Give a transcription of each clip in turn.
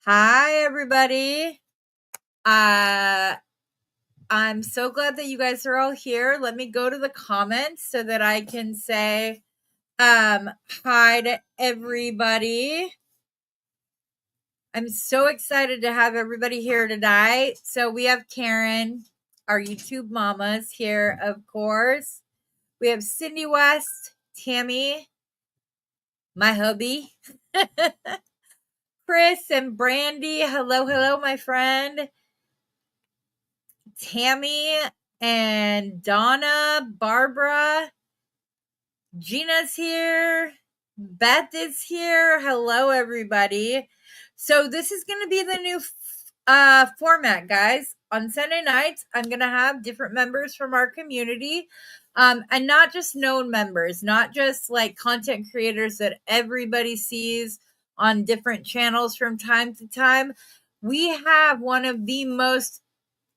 Hi, everybody. Uh, I'm so glad that you guys are all here. Let me go to the comments so that I can say hi to everybody. I'm so excited to have everybody here tonight. So we have Karen, our YouTube mamas here, of course. We have Cindy West, Tammy, my hubby, Chris and Brandy. Hello, my friend. Tammy and Donna, Barbara, Gina's here, Beth is here. Hello, everybody. So this is going to be the new format, guys. On Sunday nights, I'm going to have different members from our community, and not just known members, not just like content creators that everybody sees on different channels from time to time. We have one of the most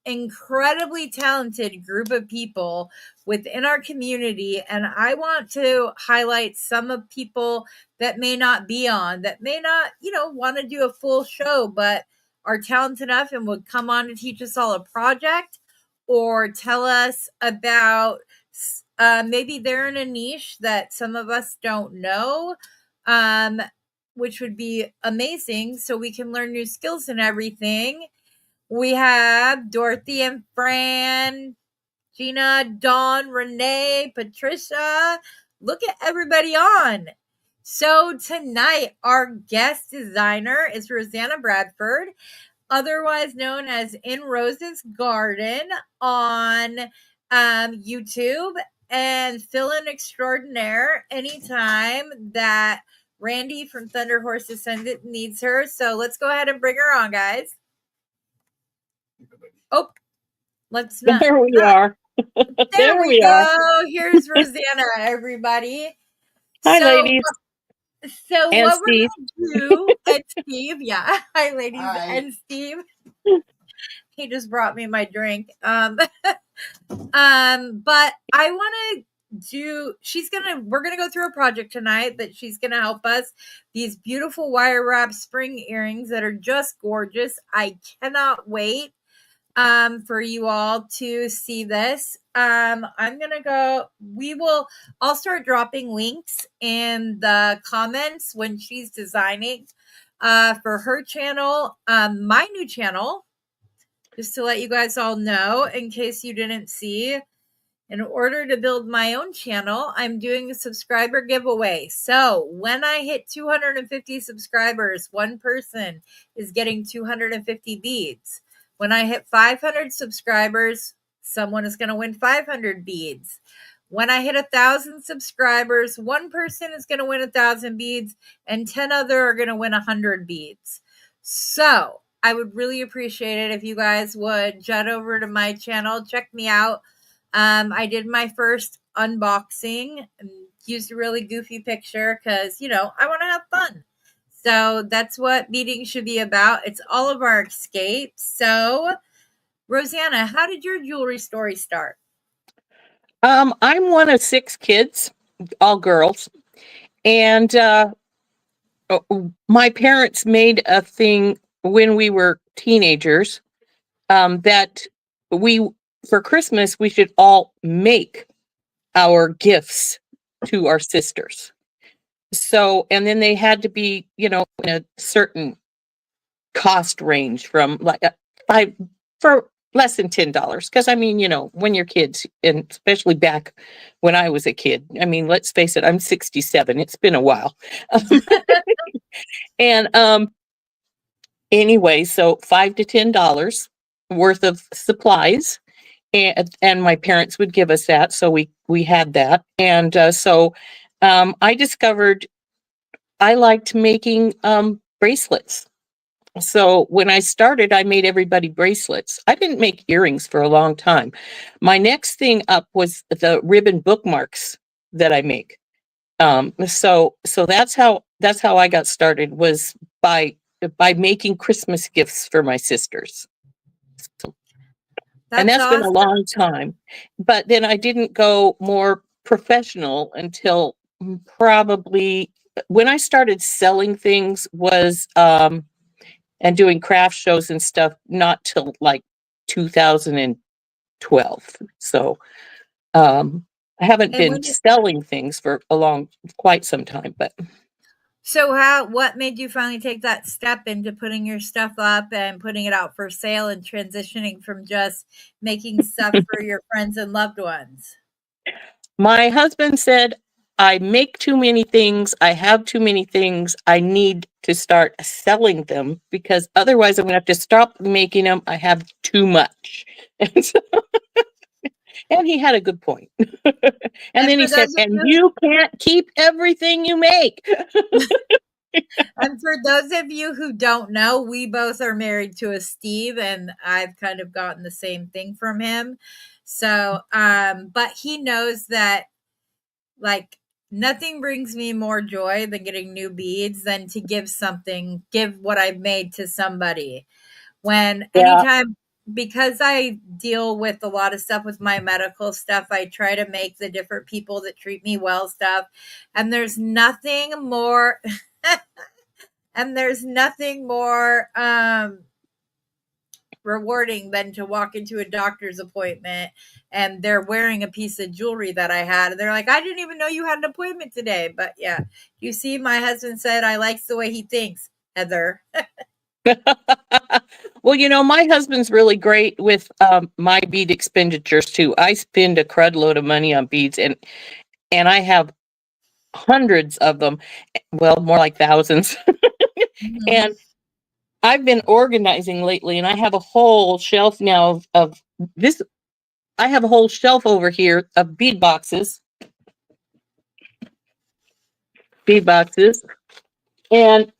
incredibly talented group of people within our community, and I want to highlight some of people that may not be on, that may not want to do a full show, but are talented enough and would come on to teach us all a project or tell us about maybe they're in a niche that some of us don't know, which would be amazing so we can learn new skills and everything. We have Dorothy and Fran, Gina, Dawn, Renee, Patricia. Look at everybody on. So tonight, our guest designer is Rosanna Bradford, otherwise known as In Rose's Garden on YouTube, and fill-in extraordinaire anytime that Randy from Thunder Horse Descendant needs her. So let's go ahead and bring her on, guys. Oh, let's not. There we are. There we go. Here's Rosanna, everybody. Hi, So, ladies. so And what Steve. we're gonna do, and Steve, yeah. Hi, ladies. Hi. And Steve. He just brought me my drink. But I want to we're gonna go through a project tonight that she's gonna help us. These beautiful wire wrap spring earrings that are just gorgeous. I cannot wait for you all to see this. I'll start dropping links in the comments when she's designing for her channel, my new channel, just to let you guys all know in case you didn't see. In order to build my own channel, I'm doing a subscriber giveaway. So when I hit 250 subscribers, one person is getting 250 beads. When I hit 500 subscribers, someone is going to win 500 beads. When I hit 1,000 subscribers, one person is going to win 1,000 beads, and 10 other are going to win 100 beads. So I would really appreciate it if you guys would jet over to my channel, check me out. I did my first unboxing and used a really goofy picture because, I want to have fun. So that's what beading should be about. It's all of our escapes. So, Rosanna, how did your jewelry story start? I'm one of 6 kids, all girls. And my parents made a thing when we were teenagers that for Christmas, we should all make our gifts to our sisters. So, and then they had to be, in a certain cost range from like for less than $10. Because I mean, when you're kids, and especially back when I was a kid, I mean, let's face it, I'm 67. It's been a while. And anyway, so $5 to $10 worth of supplies. And my parents would give us that, so we had that, and so I discovered I liked making bracelets. So when I started, I made everybody bracelets. I didn't make earrings for a long time. My next thing up was the ribbon bookmarks that I make. So that's how I got started, was by making Christmas gifts for my sisters. And that's awesome. Been a long time. But then I didn't go more professional until probably when I started selling things was and doing craft shows and stuff not till like 2012. So I haven't And been when you selling things for quite some time, but So what made you finally take that step into putting your stuff up and putting it out for sale and transitioning from just making stuff for your friends and loved ones? my husband said, I make too many things. I have too many things. I need to start selling them because otherwise I'm going to have to stop making them. I have too much. And, so, and he had a good point. And And then he for said, those of and you you can't keep everything you make. and for those of you who don't know, we both are married to a Steve, and I've kind of gotten the same thing from him. So, but he knows that like nothing brings me more joy than getting new beads than to give what I've made to somebody. When Yeah. anytime, because I deal with a lot of stuff with my medical stuff, I try to make the different people that treat me well stuff. And there's nothing more and there's nothing more rewarding than to walk into a doctor's appointment and they're wearing a piece of jewelry that I had. And they're like, I didn't even know you had an appointment today. But yeah, you see, my husband said I likes the way he thinks, Heather. Well, my husband's really great with my bead expenditures too. I spend a crud load of money on beads, and I have hundreds of them. Well, more like thousands. Mhm. And I've been organizing lately, and I have a whole shelf now of this. I have a whole shelf over here of bead boxes, and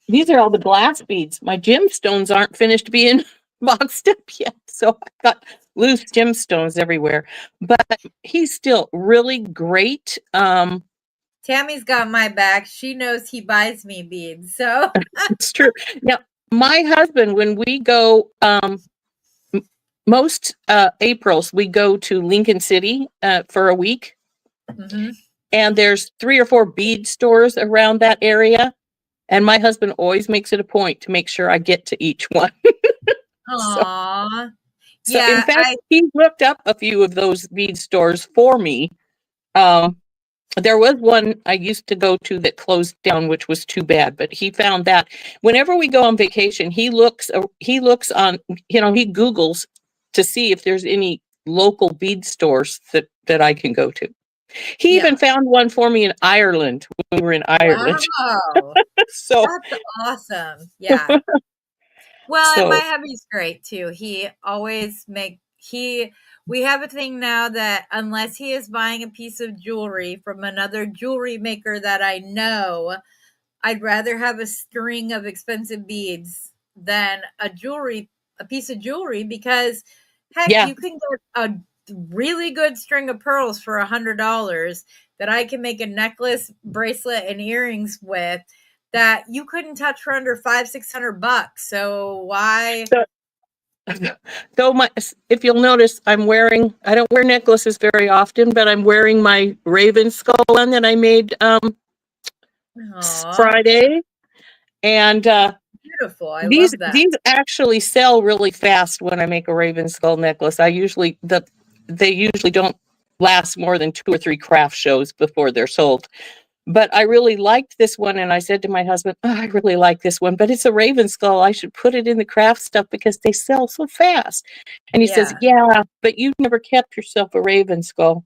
these are all the glass beads. My gemstones aren't finished being boxed up yet, so I've got loose gemstones everywhere. But he's still really great. Tammy's got my back. She knows he buys me beads. So, It's true. Now, my husband, when we go, most Aprils, we go to Lincoln City for a week, mhm. and there's 3 or 4 bead stores around that area. And my husband always makes it a point to make sure I get to each one. So, Aw. so in Yeah, fact, he looked up a few of those bead stores for me. Um, there was one I used to go to that closed down, which was too bad. But he found that whenever we go on vacation, he looks on, he Googles to see if there's any local bead stores that I can go to. He even yeah. found one for me in Ireland when we were in Ireland. Wow. So, That's awesome. Yeah. Well, and my so hubby's great too. He always make he we have a thing now that unless he is buying a piece of jewelry from another jewelry maker that I know, I'd rather have a string of expensive beads than a piece of jewelry because heck, yeah. you can get a really good string of pearls for $100 that I can make a necklace, bracelet, and earrings with that you couldn't touch for under 500-600 bucks. So why? So, so if you'll notice, I don't wear necklaces very often, but I'm wearing my raven skull one that I made Aw, Friday. And beautiful. I these love that. these actually sell really fast when I make a raven skull necklace. They usually don't last more than 2 or 3 craft shows before they're sold. But I really liked this one, and I said to my husband, "Oh, I really like this one, but it's a raven skull. I should put it in the craft stuff because they sell so fast." And he says, Yeah. "Yeah, but you never kept yourself a raven skull."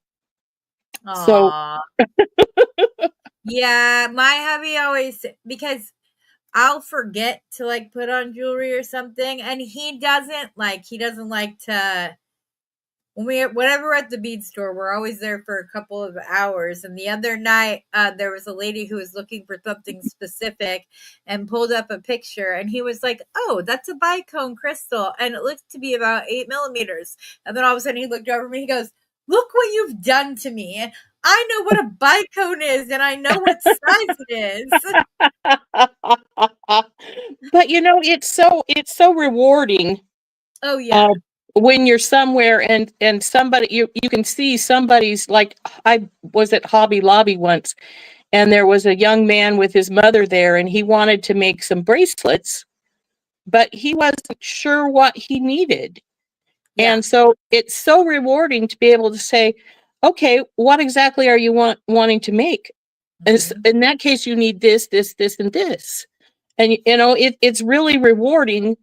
So Aw. Yeah, my hubby always because I'll forget to like put on jewelry or something, and he doesn't like to whenever we're at the bead store, we're always there for a couple of hours. And the other night, there was a lady who was looking for something specific and pulled up a picture, and he was like, "Oh, that's a bicone crystal, and it looks to be about 8 millimeters." And then all of a sudden, he looked over at me. He goes, "Look what you've done to me! I know what a bicone is, and I know what size it is." but it's so rewarding Oh yeah, uh, when you're somewhere and somebody you can see somebody's like I was at Hobby Lobby once, and there was a young man with his mother there, and he wanted to make some bracelets, but he wasn't sure what he needed. Yeah. And so it's so rewarding to be able to say, okay, what exactly are you wanting to make? Mhm. In that case, you need this, this, this, and this. And, it's really rewarding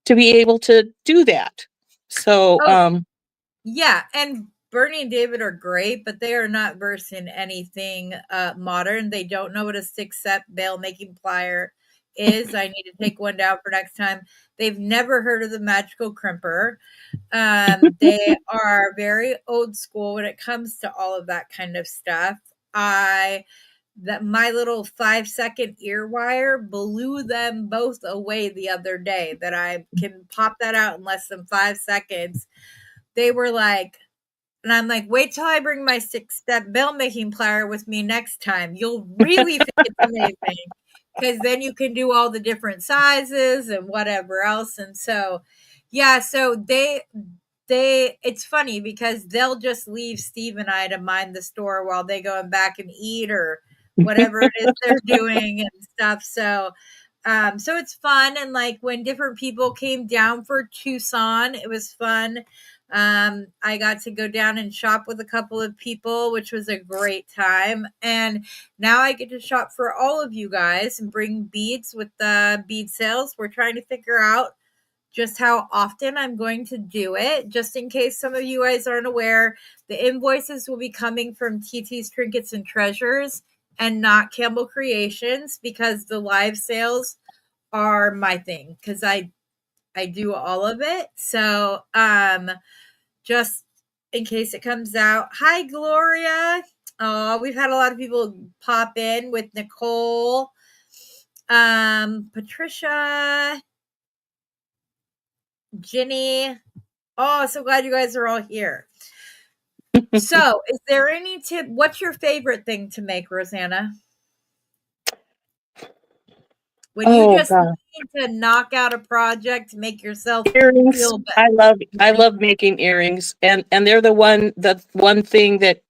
to be able to do that. So, Oh, yeah, and Bernie and David are great, but they are not versed in anything modern. They don't know what a six-step bail making plier is. I need to take one down for next time. They've never heard of the magical crimper. They are very old school when it comes to all of that kind of stuff. I that my little 5-second ear wire blew them both away the other day. That I can pop that out in less than 5 seconds. They were like, and I'm like, wait till I bring my six-step bill making plier with me next time. You'll really think it's amazing because then you can do all the different sizes and whatever else. And so, yeah, so it's funny because they'll just leave Steve and I to mind the store while they go back and eat or whatever it is they're doing and stuff. So it's fun. And like when different people came down for Tucson, it was fun. I got to go down and shop with a couple of people, which was a great time. And now I get to shop for all of you guys and bring beads with the bead sales. We're trying to figure out just how often I'm going to do it. Just in case some of you guys aren't aware, the invoices will be coming from TT's Trinkets and Treasures and not Campbell Creations because the live sales are my thing because I do all of it. So just in case it comes out. Hi Gloria. Oh, we've had a lot of people pop in with Nicole, Patricia, Ginny. Oh, so glad you guys are all here. So, is there any tip? What's your favorite thing to make, Rosanna? When you oh just God, need to knock out a project to make yourself earrings. feel better. I love making earrings, and they're the one thing that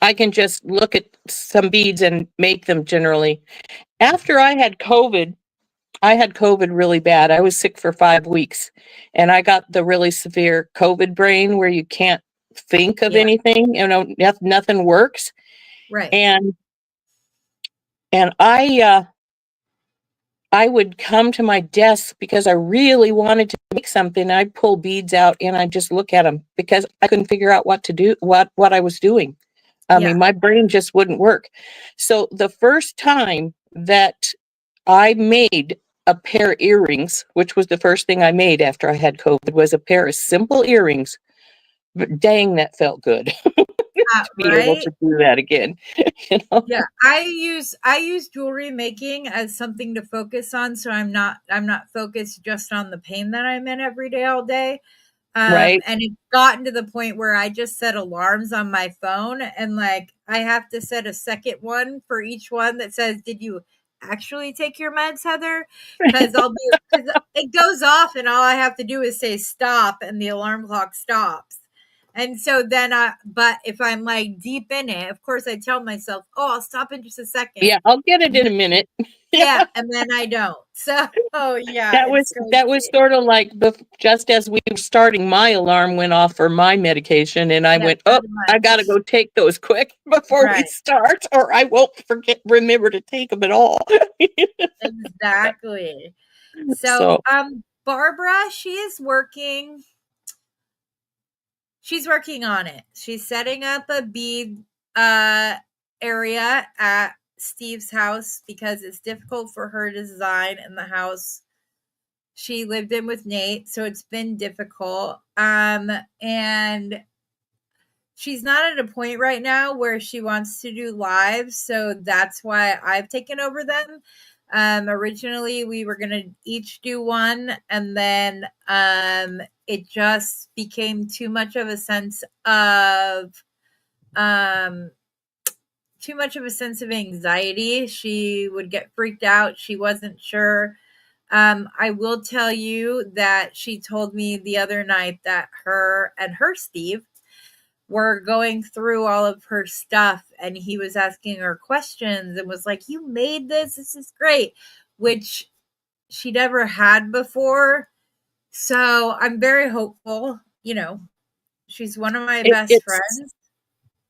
I can just look at some beads and make them generally. After I had COVID really bad. I was sick for 5 weeks, and I got the really severe COVID brain where you can't think of Yeah, anything. Nothing works. right. And and I would come to my desk because I really wanted to make something. I'd pull beads out and I'd just look at them because I couldn't figure out what to do, what I was doing. I mean, Yeah. my brain just wouldn't work. So the first time that I made a pair of earrings, which was the first thing I made after I had COVID, was a pair of simple earrings. But dang, that felt good to be able Right. to do that again. you know, Yeah, I use jewelry making as something to focus on, so I'm not focused just on the pain that I'm in every day all day. right? And it's gotten to the point where I just set alarms on my phone and like I have to set a second one for each one that says, "Did you actually take your meds, Heather?" Because it goes off and all I have to do is say stop and the alarm clock stops. And so then but if I'm like deep in it, of course I tell myself, "Oh, I'll stop in just a second." Yeah, I'll get it in a minute. Yeah, and then I don't. So, oh yeah, it's That was crazy. sort of like just as we were starting, my alarm went off for my medication, and I Yeah, went, "Oh, pretty I got to much. go take those quick before we Right. start, or I won't remember to take them at all." Exactly. So, So, Barbara, she's working on it. She's setting up a bead uh area at Steve's house because it's difficult for her to design in the house she lived in with Nate, so it's been difficult. And she's not at a point right now where she wants to do live, so that's why I've taken over them. Originally we were gonna each do one, and then it just became um too much of a sense of anxiety. She would get freaked out. She wasn't sure. I will tell you that she told me the other night that her Steve were going through all of her stuff and he was asking her questions and was like, "You made this. This is great." Which she'd ever had before. So I'm very hopeful. She's one of my best It's friends.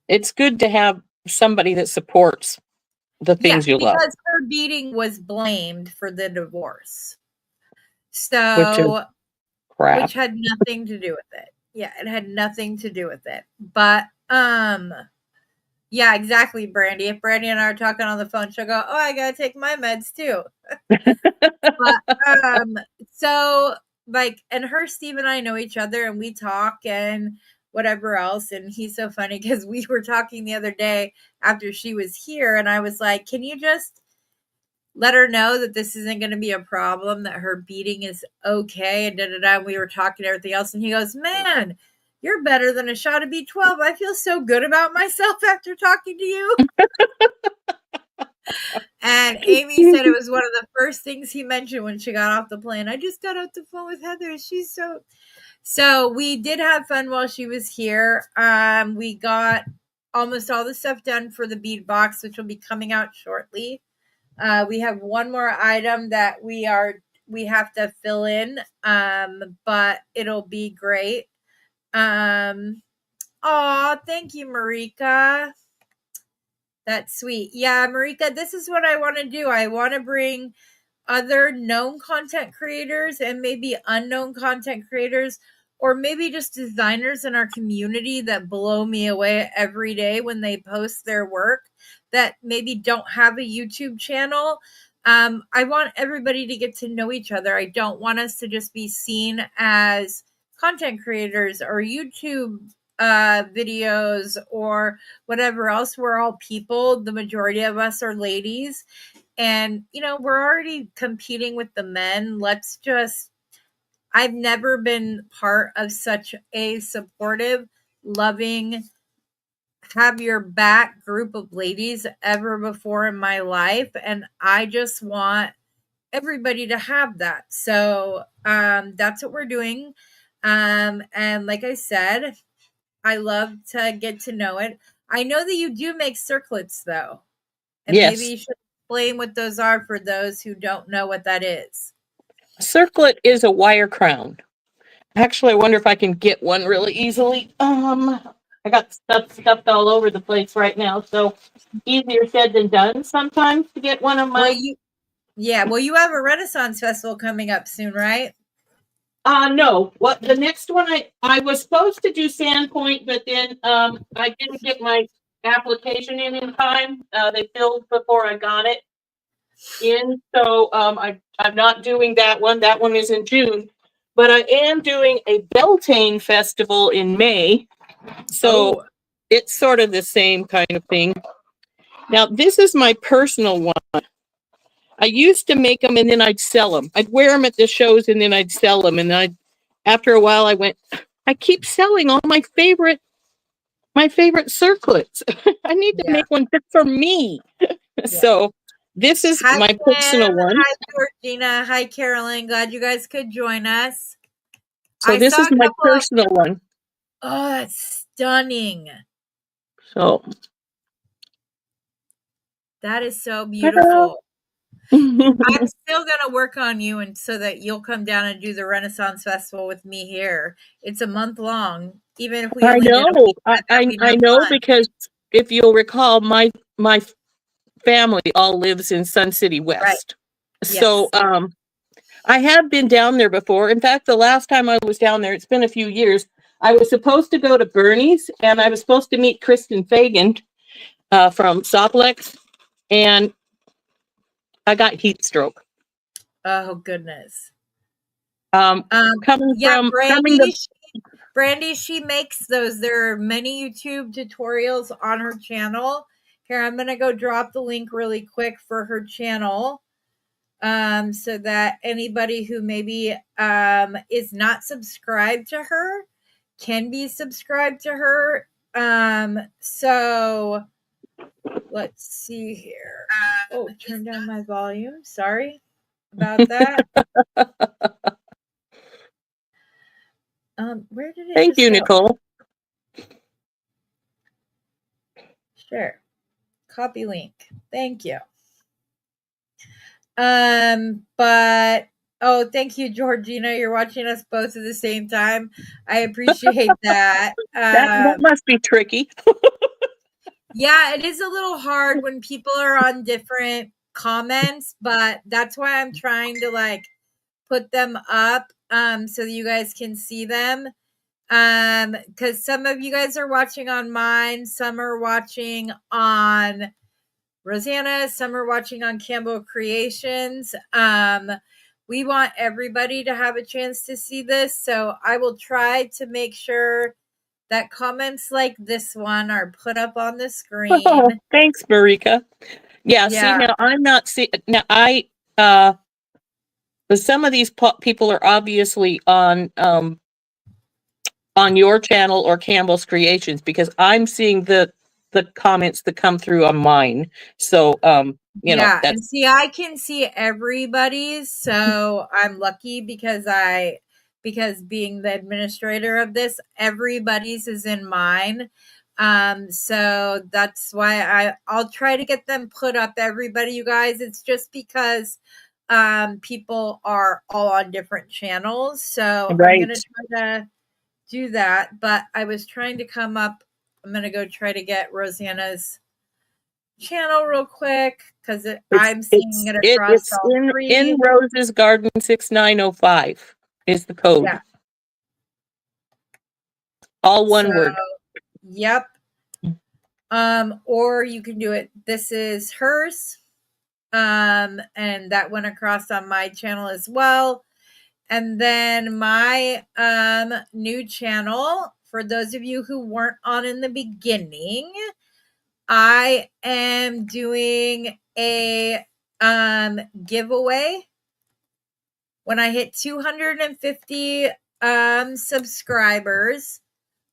it's good to have somebody that supports the Yeah, things you love, because her beating was blamed for the divorce. which is So, which crap. had nothing to do with it. Yeah, it had nothing to do with it. But yeah, exactly, Brandy. If Brandy and I are talking on the phone, she'll go, "Oh, I gotta take my meds too." But so like, and her, Steve, and I know each other, and we talk and whatever else. And he's so funny because we were talking the other day after she was here, and I was like, "Can you just let her know that this isn't going to be a problem, that her beating is okay?" And da da da. We were talking everything else, and he goes, "Man, you're better than a shot of B12. I feel so good about myself after talking to you." And Amy said it was one of the first things he mentioned when she got off the plane. "I just got off the phone with Heather. She's so we did have fun while she was here. We got almost all the stuff done for the bead box, which will be coming out shortly. We have one more item that we have to fill in, but it'll be great. Oh, thank you, Marika. That's sweet. Yeah, Marika, this is what I want to do. I want to bring other known content creators and maybe unknown content creators, or maybe just designers in our community that blow me away every day when they post their work, that maybe don't have a YouTube channel. I want everybody to get to know each other. I don't want us to just be seen as content creators or YouTube videos or whatever else. We're all people. The majority of us are ladies, and we're already competing with the men. Let's just I've never been part of such a supportive, loving, have your back group of ladies ever before in my life, and I just want everybody to have that. So that's what we're doing. And like I said, I love to get to know it. I know that you do make circlets though, and maybe Yes. you should explain what those are for those who don't know what that is. Circlet is a wire crown. Actually, I wonder if I can get one really easily. I got stuff stuffed all over the place right now, so easier said than done sometimes to get one of Well, my. you have a Renaissance festival coming up soon, right? No. What the next one? I was supposed to do Sandpoint, but then I didn't get my application in time. They filled before I got it in, so I'm not doing that one. That one is in June, but I am doing a Beltane festival in May. So Oh, it's sort of the same kind of thing. Now, this is my personal one. I used to make them and then I'd sell them. I'd wear them at the shows and then I'd sell them. And after a while, I went, I keep selling all my favorite circlets. I need to yeah, make one just for me. yeah. So this is Hi, my Kim. personal one. Hi, Georgina. Hi, Carolyn. Glad you guys could join us. So I this saw is a my couple of. personal one. Oh, that's stunning. So That is so ta-da. beautiful. I'm still gonna work on you, and so that you'll come down and do the Renaissance Festival with me here. It's a month long. Even if we I only did a know. week, that'd be I enough know fun. because if you'll recall, my family all lives in Sun City Right. West. So Yes. I have been down there before. In fact, the last time I was down there, it's been a few years. I was supposed to go to Bernie's and I was supposed to meet Kristen Fagan from Soplex, and I got heat stroke. Oh goodness. Um, coming Yeah, from coming to. Brandy, she makes those. There are many YouTube tutorials on her channel. Here, I'm gonna go drop the link really quick for her channel. So that anybody who maybe is not subscribed to her can be subscribed to her. So let's see here. Oh, turn down my volume. Sorry about that. Where did it Thank just you, go? Nicole. Sure. Copy link. Thank you. But Oh, thank you, Georgina. You're watching us both at the same time. I appreciate that. That must be tricky. Yeah, it is a little hard when people are on different comments, but that's why I'm trying to like put them up so you guys can see them. Because some of you guys are watching on mine, some are watching on Rosanna, some are watching on Campbell Creations. We want everybody to have a chance to see this, so I will try to make sure that comments like this one are put up on the Oh, screen. thanks, Marika. Yeah, see, Yeah, now I'm not see now but some of these people are obviously on your channel or Campbell's Creations because I'm seeing the comments that come through on mine. So yeah, and that's see, I can see everybody's, so I'm lucky because being the administrator of this, everybody's is in mine. So that's why I'll try to get them put up, everybody, you guys. It's just because people are all on different channels, so I'm right. gonna try to do that. But I was trying to come up. I'm gonna go try to get Rosanna's channel real quick because I'm seeing it across It's all in three. Rose's Garden 6905 is the code. Yeah. All So, one word. yep. Or you can do it. This is hers. And that went across on my channel as well. And then my new channel, for those of you who weren't on in the beginning, I am doing a giveaway. When I hit 250 subscribers,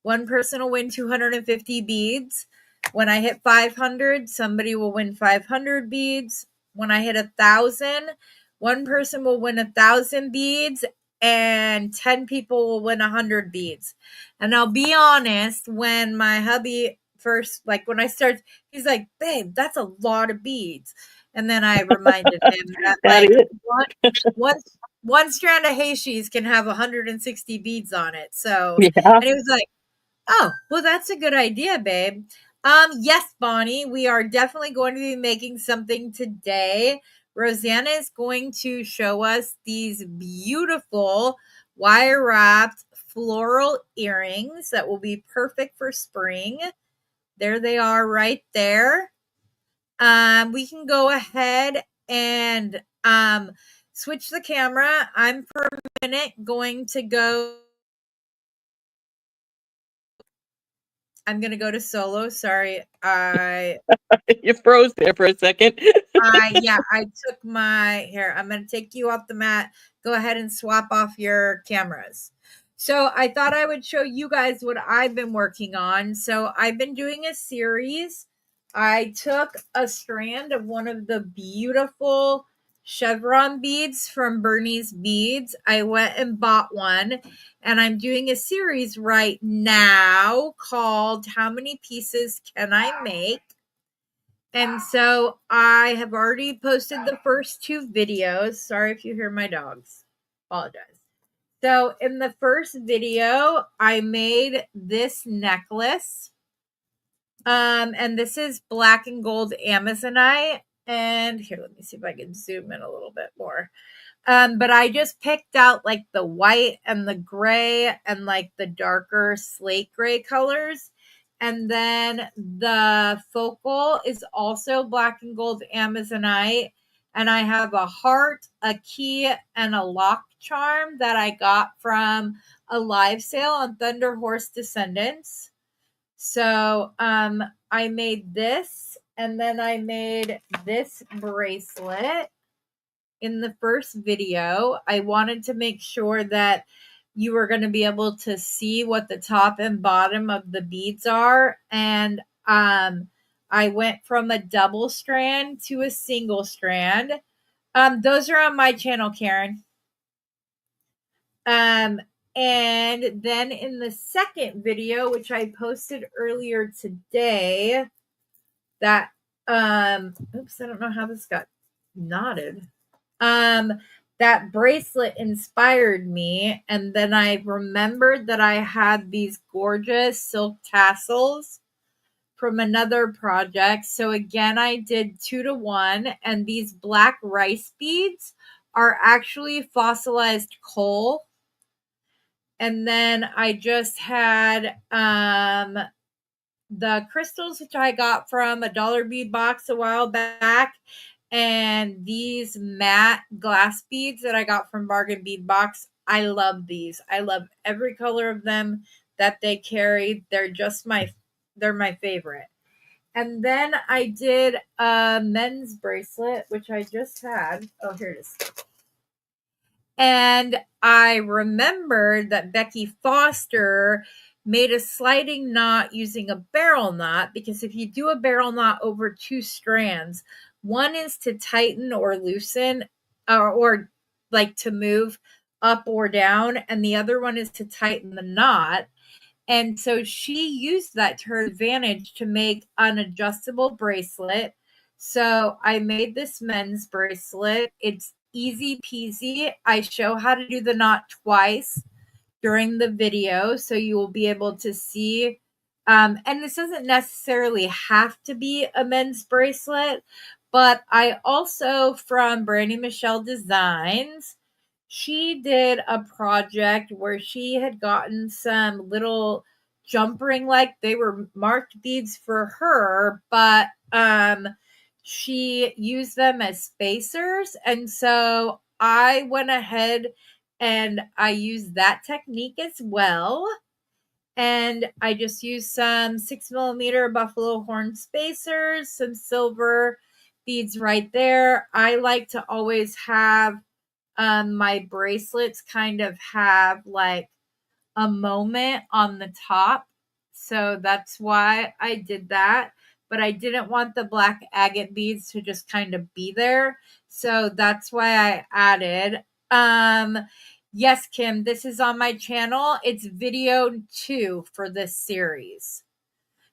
one person will win 250 beads. When I hit 500, somebody will win 500 beads. When I hit 1,000, one person will win 1,000 beads and 10 people will win 100 beads. And I'll be honest, when my hubby first, like when I start, he's like, babe, that's a lot of beads. And then I reminded him that That like is. one, one strand of Hayshies can have 160 beads on it. So, Yeah. and he was like, oh, well, that's a good idea, babe. Yes, Bonnie, we are definitely going to be making something today. Rosanna is going to show us these beautiful wire wrapped floral earrings that will be perfect for spring. There they are right there. We can go ahead and switch the camera. I'm for a minute going to go. I'm gonna go to solo. Sorry, You froze there for a second. I took my here. I'm gonna take you off the mat. Go ahead and swap off your cameras. So I thought I would show you guys what I've been working on. So I've been doing a series. I took a strand of one of the beautiful chevron beads from Bernie's Beads. I went and bought one, and I'm doing a series right now called How Many Pieces Can I Make? And so I have already posted the first two videos. Sorry if you hear my dogs. Apologize. So in the first video, I made this necklace. And this is black and gold Amazonite. And here, let me see if I can zoom in a little bit more. But I just picked out like the white and the gray and like the darker slate gray colors. And then the focal is also black and gold Amazonite. And I have a heart, a key, and a lock charm that I got from a live sale on Thunder Horse Descendants. So I made this, and then I made this bracelet in the first video. I wanted to make sure that you were going to be able to see what the top and bottom of the beads are. And I went from a double strand to a single strand. Those are on my channel, Karen. Um, and then in the second video, which I posted earlier today, that oops, I don't know how this got knotted. Um, that bracelet inspired me. And then I remembered that I had these gorgeous silk tassels from another project. So again, I did 2-to-1, and these black rice beads are actually fossilized coal. And then I just had the crystals, which I got from a dollar bead box a while back, and these matte glass beads that I got from Bargain Bead Box. I love these. I love every color of them that they carry. They're my favorite. And then I did a men's bracelet, which I just had. Oh, here it is. And I remembered that Becky Foster made a sliding knot using a barrel knot, because if you do a barrel knot over 2 strands, one is to tighten or loosen, or like to move up or down, and the other one is to tighten the knot. And so she used that to her advantage to make an adjustable bracelet. So I made this men's bracelet. It's easy peasy. I show how to do the knot twice during the video, so you will be able to see. And this doesn't necessarily have to be a men's bracelet, but I also, from Brandy Michelle Designs, she did a project where she had gotten some little jump ring, like they were marked beads for her, but she used them as spacers. And so I went ahead and I used that technique as well. And I just used some 6mm buffalo horn spacers, some silver beads right there. I like to always have my bracelets kind of have like a moment on the top. So that's why I did that. But I didn't want the black agate beads to just kind of be there. So that's why I added. Yes, Kim, this is on my channel. It's video 2 for this series.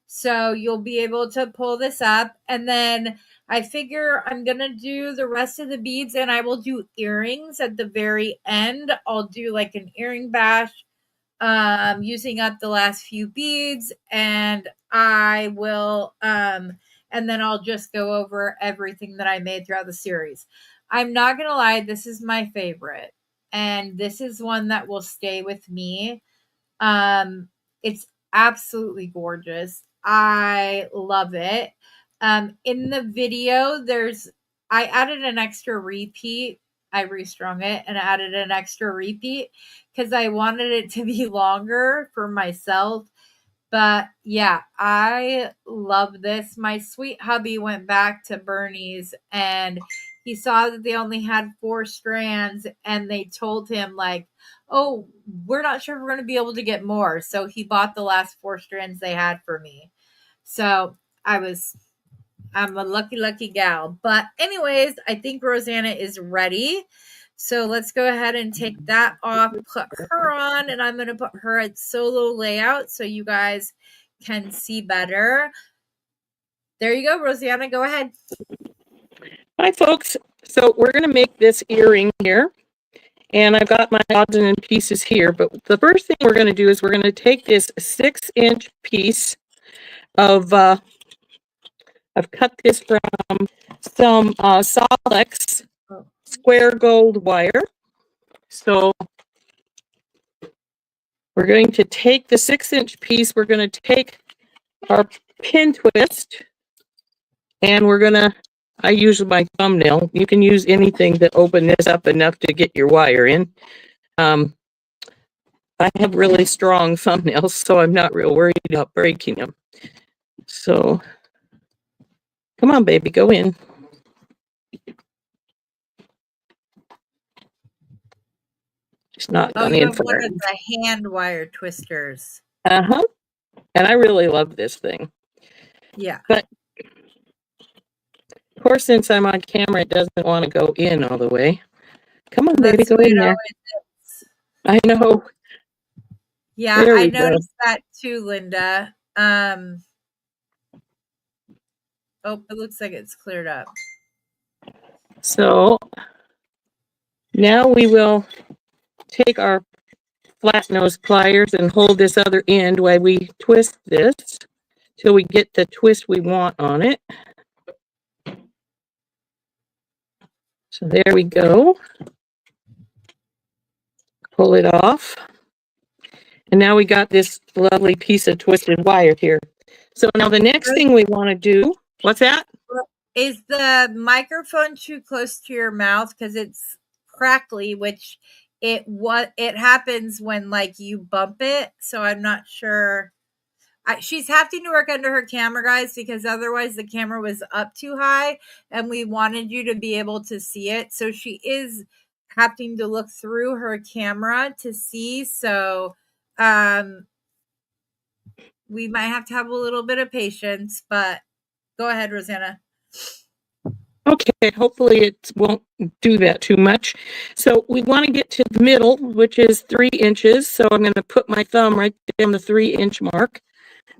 So you'll be able to pull this up, and then I figure I'm going to do the rest of the beads, and I will do earrings at the very end. I'll do like an earring bash, using up the last few beads, and I will, and then I'll just go over everything that I made throughout the series. I'm not going to lie, this is my favorite, and this is one that will stay with me. It's absolutely gorgeous. I love it. In the video, I added an extra repeat. I restrung it and added an extra repeat because I wanted it to be longer for myself. But yeah, I love this. My sweet hubby went back to Bernie's and he saw that they only had 4 strands, and they told him like, "Oh, we're not sure if we're going to be able to get more." So he bought the last 4 strands they had for me. So I'm a lucky, lucky gal. But anyways, I think Rosanna is ready. So let's go ahead and take that off, put her on, and I'm going to put her at solo layout so you guys can see better. There you go, Rosanna. Go ahead. Hi, folks. So we're going to make this earring here. And I've got my odds and pieces here. But the first thing we're going to do is we're going to take this 6-inch piece of, I've cut this from some Solex square gold wire. So we're going to take the 6-inch piece, we're going to take our pin twist, and we're going to, I use my thumbnail. You can use anything to open this up enough to get your wire in. I have really strong thumbnails, so I'm not real worried about breaking them. So, come on, baby, go in. She's not Oh, gone you in have for one it. of the hand wire twisters. Uh-huh. And I really love this thing. Yeah. But, of course, since I'm on camera, it doesn't want to go in all the way. Come on, baby, That's go the way in it there. always is. I know. Yeah, There I we go. noticed that too, Linda. Oh, it looks like it's cleared up. So, Now we will take our flat nose pliers and hold this other end while we twist this till we get the twist we want on it. So there we go. Pull it off. And now we got this lovely piece of twisted wire here. So now the next thing we want to do, what's that? Is the microphone too close to your mouth? Because it's crackly, which it happens when like you bump it. So I'm not sure. She's having to work under her camera, guys, because otherwise the camera was up too high and we wanted you to be able to see it. So she is having to look through her camera to see. So we might have to have a little bit of patience, but go ahead, Rosanna. Okay, hopefully it won't do that too much. So we want to get to the middle, which is 3 inches. So I'm going to put my thumb right down the 3-inch mark.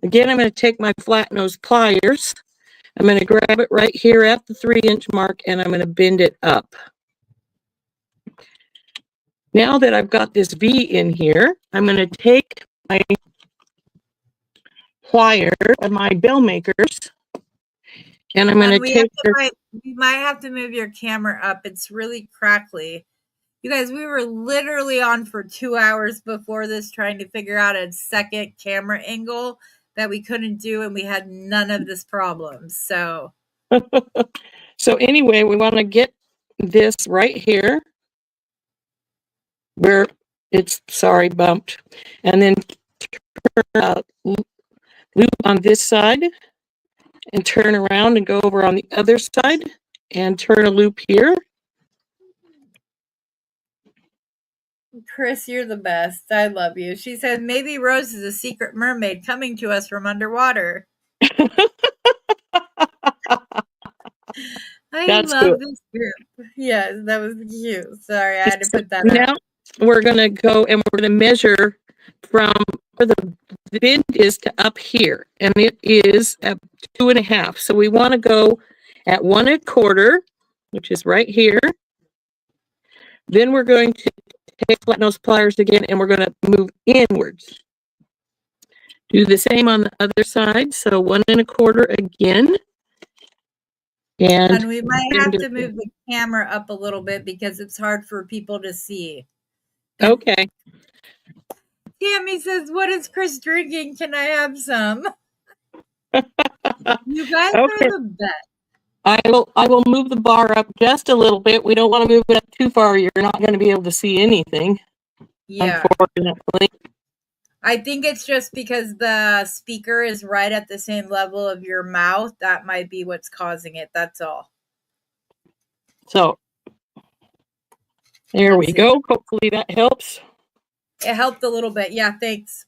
Again, I'm going to take my flat nose pliers. I'm going to grab it right here at the 3-inch mark and I'm going to bend it up. Now that I've got this V in here, I'm going to take my plier and my bell makers and I'm going to take we might have to move your camera up. It's really crackly. You guys, we were literally on for 2 hours before this trying to figure out a second camera angle that we couldn't do, and we had none of this problem. So so anyway, we want to get this right here where it's bumped, and then turn loop on this side and turn around and go over on the other side and turn a loop here. Chris, you're the best. I love you. She said maybe Rose is a secret mermaid coming to us from underwater. I love this group. Yes, that was cute. Sorry, I had to put that now up. We're going to go and we're going to measure from where the bend is to up here, and it is at 2.5. So we want to go at 1.25, which is right here. Then we're going to take flat nose pliers again, and we're going to move inwards. Do the same on the other side. So 1.25 again. And we might have to move the camera up a little bit because it's hard for people to see. Okay. Tammy says, "What is Chris drinking? Can I have some?" You guys are the best. I will move the bar up just a little bit. We don't want to move it up too far. You're not going to be able to see anything. Yeah. Unfortunately. I think it's just because the speaker is right at the same level of your mouth. That might be what's causing it. That's all. So there we go. Hopefully that helps. It helped a little bit. Yeah, thanks.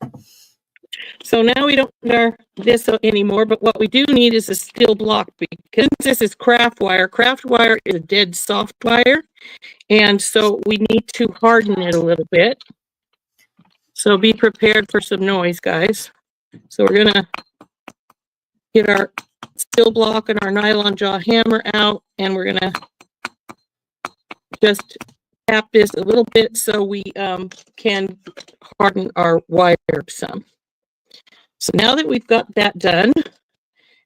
So now we don't need this anymore, but what we do need is a steel block because this is craft wire. Craft wire is a dead soft wire, and so we need to harden it a little bit. So be prepared for some noise, guys. So we're going to get our steel block and our nylon jaw hammer out, and we're going to just tap this a little bit so we can harden our wire some. So now that we've got that done,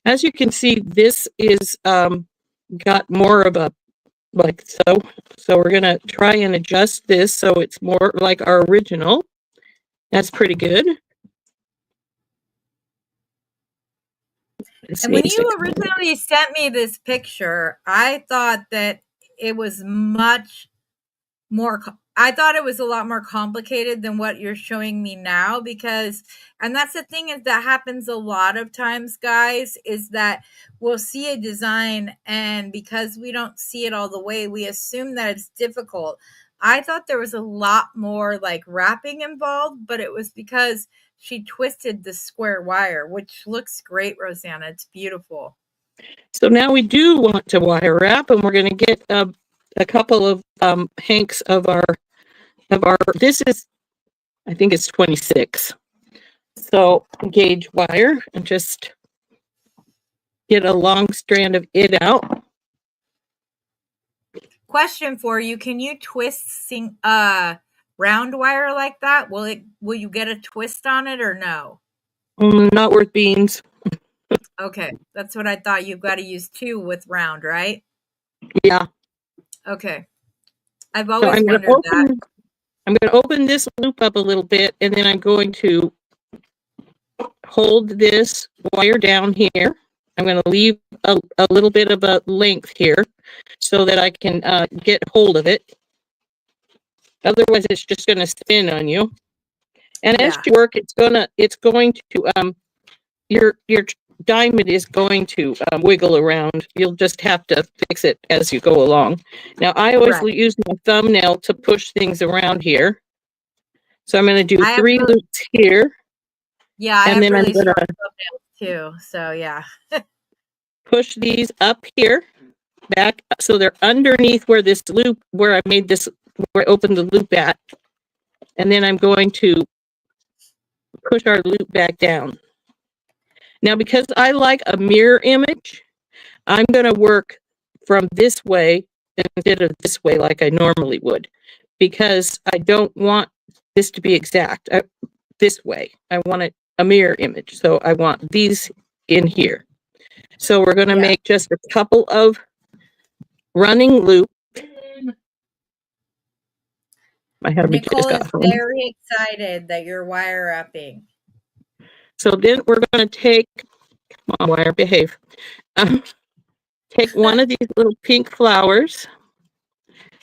as you can see, this is got more of a like so. So we're going to try and adjust this so it's more like our original. That's pretty good. And when you originally sent me this picture, I thought that it was much more, I thought it was a lot more complicated than what you're showing me now because, and that's the thing is that happens a lot of times, guys, is that we'll see a design and because we don't see it all the way, we assume that it's difficult. I thought there was a lot more like wrapping involved, but it was because she twisted the square wire, which looks great, Rosanna. It's beautiful. So now we do want to wire wrap, and we're going to get a couple of hanks of our this is, I think it's 26. So gauge wire and just get a long strand of it out. Question for you. Can you twist round wire like that? Will you get a twist on it or no? Not worth beans. Okay. That's what I thought. You've got to use 2 with round, right? Yeah. Okay. I've So always wondered that. I'm going to open this loop up a little bit, and then I'm going to hold this wire down here. I'm going to leave a little bit of a length here so that I can get hold of it. Otherwise, it's just going to spin on you. And as Yeah. you work, it's going to your diamond is going to wiggle around. You'll just have to fix it as you go along. Now, I always Right. use my thumbnail to push things around here. So I'm going to do I have 3 really, loops here, yeah, I and have then I'm really going strong to thumbnails too. So yeah. push these up here, back, so they're underneath where this loop, where I made this, where I opened the loop at. And then I'm going to push our loop back down. Now, because I like a mirror image, I'm going to work from this way instead of this way like I normally would, because I don't want this to be exact. This way, I want a mirror image. So I want these in here. So we're going to Yeah. make just a couple of running loops. My hubby just Nicole got is home. very excited that you're wire upping. So then we're going to take, come on, wire, behave. Take one of these little pink flowers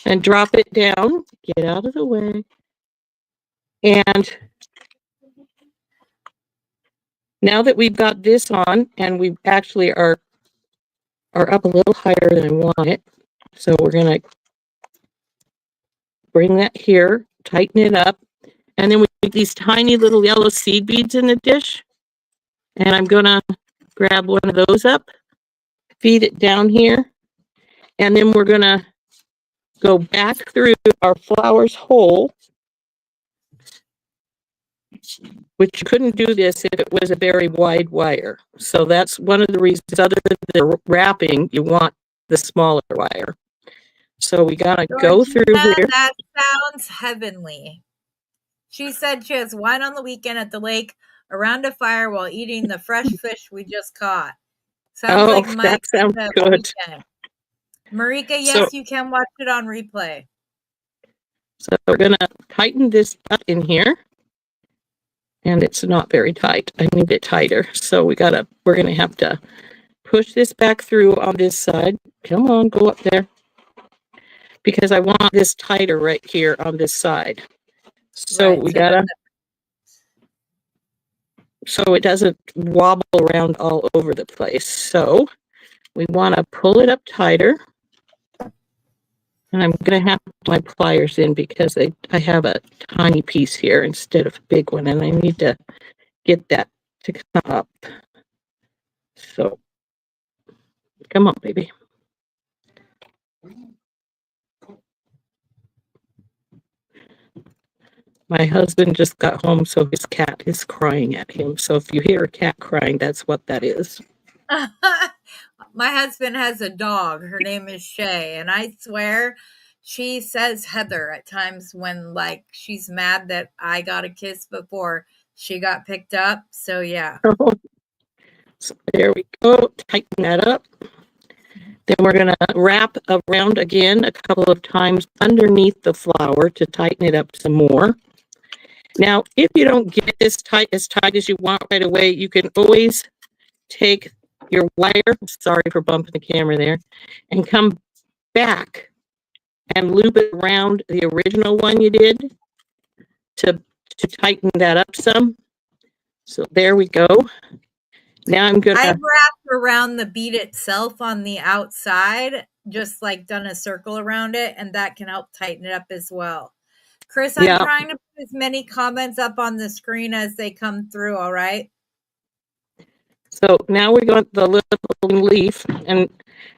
and drop it down. Get out of the way. And now that we've got this on, and we actually are up a little higher than I want it, so we're going to bring that here, tighten it up, and then we make these tiny little yellow seed beads in the dish. And I'm going to grab one of those up, feed it down here, and then we're going to go back through our flowers hole, which you couldn't do this if it was a very wide wire. So that's one of the reasons, other than the wrapping, you want the smaller wire. So we got to go through Georgina, here. that sounds heavenly. She said she has wine on the weekend at the lake around a fire while eating the fresh fish we just caught. Sounds Oh, like my that sounds kind of good. weekend. Marika, So, yes, you can watch it on replay. so we're going to tighten this up in here. And it's not very tight. I need it tighter. So we're going to have to push this back through on this side. Come on, go up there. Because I want this tighter right here on this side. So Right. we gotta, so it doesn't wobble around all over the place. So we want to pull it up tighter. And I'm going to have my pliers in because I have a tiny piece here instead of a big one. And I need to get that to come up. So come on, baby. My husband just got home, so his cat is crying at him. So if you hear a cat crying, that's what that is. My husband has a dog. Her name is Shay, and I swear she says Heather at times when like she's mad that I got a kiss before she got picked up. So yeah. So there we go. Tighten that up. Then we're going to wrap around again a couple of times underneath the flower to tighten it up some more. Now, if you don't get this tight as you want right away, you can always take your wire, sorry for bumping the camera there, and come back and loop it around the original one you did to tighten that up some. So there we go. Now I'm going I've to, wrapped around the bead itself on the outside, just like done a circle around it, and that can help tighten it up as well. Chris, I'm yeah, trying to put as many comments up on the screen as they come through, all right? so now we're going to the little leaf, and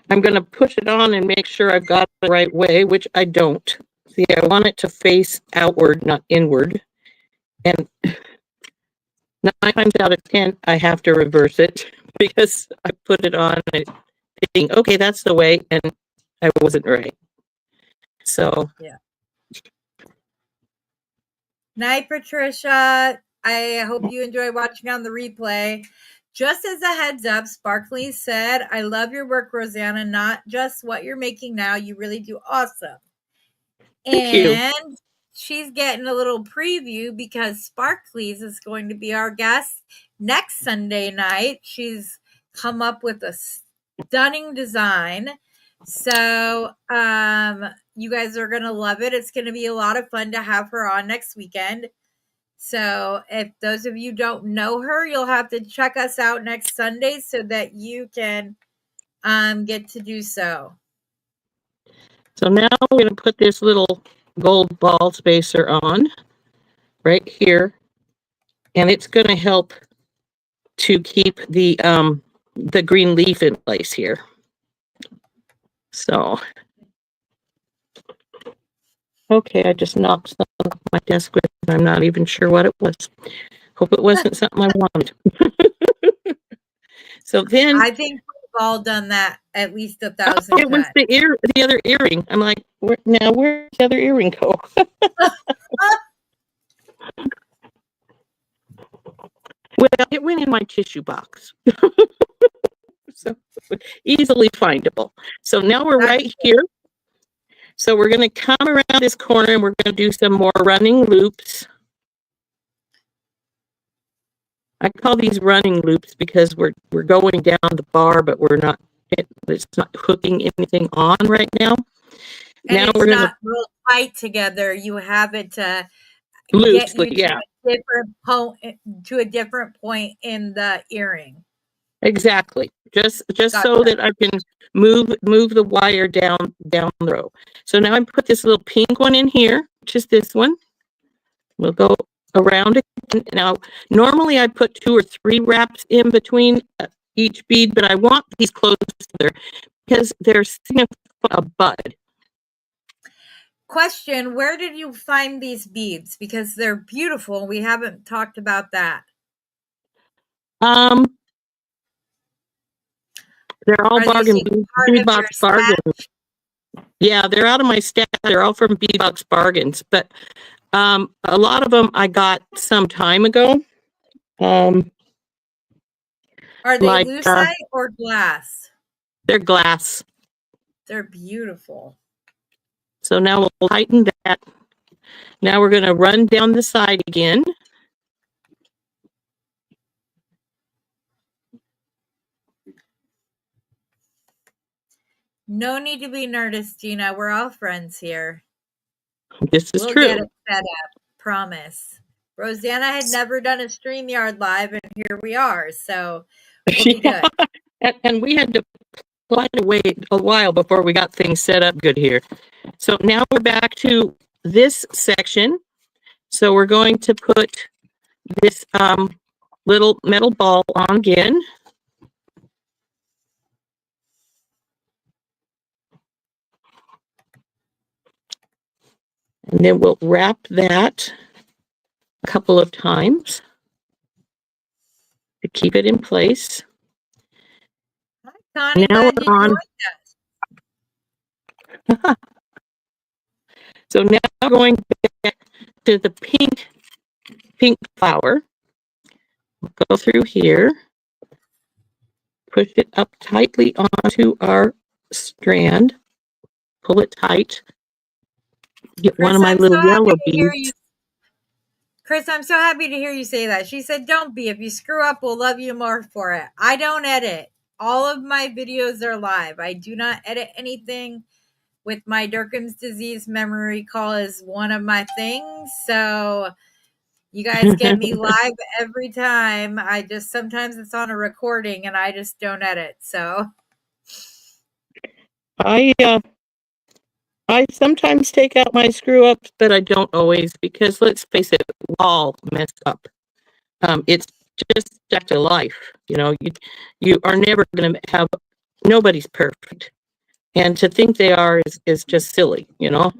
I'm going to push it on and make sure I've got it the right way, which I don't. See, I want it to face outward, not inward. And 9 times out of 10, I have to reverse it because I put it on and thinking, okay, that's the way, and I wasn't right. So night, Patricia. I hope you enjoy watching on the replay. Just as a heads up, Sparkly said, I love your work, Rosanna, not just what you're making now. You really do awesome. thank you. And she's getting a little preview because Sparkly's is going to be our guest next Sunday night. She's come up with a stunning design. So you guys are going to love it. It's going to be a lot of fun to have her on next weekend. So if those of you don't know her, you'll have to check us out next Sunday so that you can get to do so. So now we're going to put this little gold ball spacer on right here, and it's going to help to keep the green leaf in place here. So, okay, I just knocked something off my desk with, I'm not even sure what it was. Hope it wasn't something I wanted. So then I think we've all done that at least 1,000 times. It was the other earring. I'm like, where'd the other earring go? Well, it went in my tissue box. So easily findable. So now we're right here. So we're going to come around this corner and we're going to do some more running loops. I call these running loops because we're going down the bar, but it's not hooking anything on right now. And now it's we're not real tight together. You have it to loosely, get you to a different point in the earring. Exactly. Just so that I can move the wire down the row. So now I put this little pink one in here, which is this one. We'll go around it. Now, normally I put 2 or 3 wraps in between each bead, but I want these close together because they're a bud. Question, where did you find these beads? Because they're beautiful. We haven't talked about that. They're all bargain Beadbox bargains. Yeah, they're out of my stash. They're all from Beadbox bargains, but a lot of them I got some time ago. Are they lucite or glass? They're glass. They're beautiful. So now we'll tighten that. Now we're going to run down the side again. No need to be nervous, Gina. We're all friends here. This is true. We'll get it set up. Promise. Rosanna had never done a StreamYard live, and here we are. So we'll be good. And we had to wait a while before we got things set up good here. So now we're back to this section. So we're going to put this little metal ball on again. And then we'll wrap that a couple of times to keep it in place. Hi, Connie, now we're on. So now we're going back to the pink flower. We'll go through here, push it up tightly onto our strand, pull it tight. Get Chris, one of my little yellow beads. Chris, I'm so happy to hear you say that. She said, don't be. If you screw up, we'll love you more for it. I don't edit. All of my videos are live. I do not edit anything. With my Durkheim's disease, memory recall is one of my things. So you guys get me live every time. Sometimes it's on a recording and I just don't edit. So I sometimes take out my screw ups, but I don't always, because let's face it, we all mess up. It's just fact of life. You know, you are never going to have, nobody's perfect. And to think they are is just silly, you know?